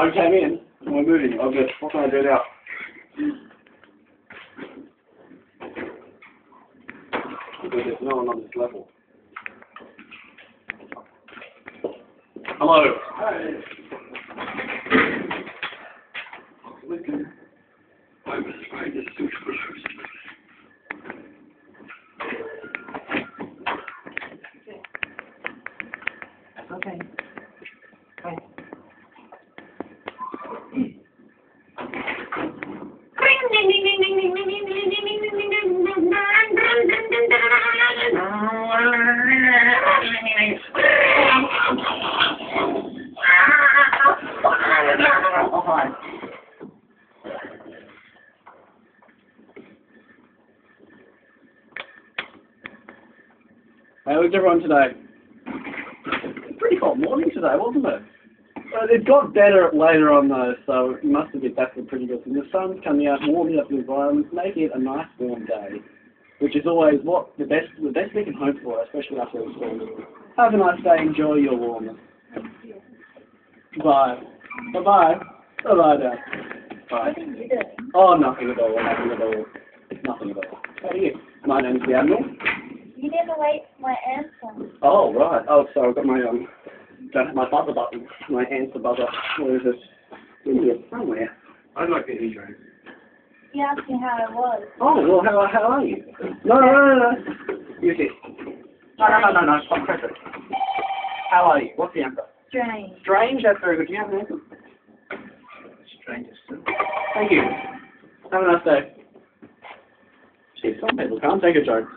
I came in and we're moving. I'll just, what can I do now? There's no one on this level. Hello. Hi. I was trying to suit That's okay. Hi. How was everyone today? Pretty cold morning today, wasn't it? It got better later on though, so it must have been back to pretty good. And the sun's coming out, warming up the environment, making it a nice warm day, which is always what the best we can hope for, especially after the storm. Have a nice day, enjoy your warmness. Bye. Bye-bye. Bye-bye, Dad. Bye. What are you doing? Oh, nothing at all, nothing at all. Nothing at all. How are you? My name's the Admiral. You never wait for my answer. Oh, right. Oh, sorry, I've got my, don't have my buzzer button. My answer buzzer. Where is it? In here, somewhere. I'd like to hear you. You asked me how I was. Oh, well, how are you? No. You see. No. Stop pressing. How are you? What's the answer? Strange. Strange? That's very good. Do you have an answer? Strange. Thank you. Have a nice day. Gee, some people can't take a joke.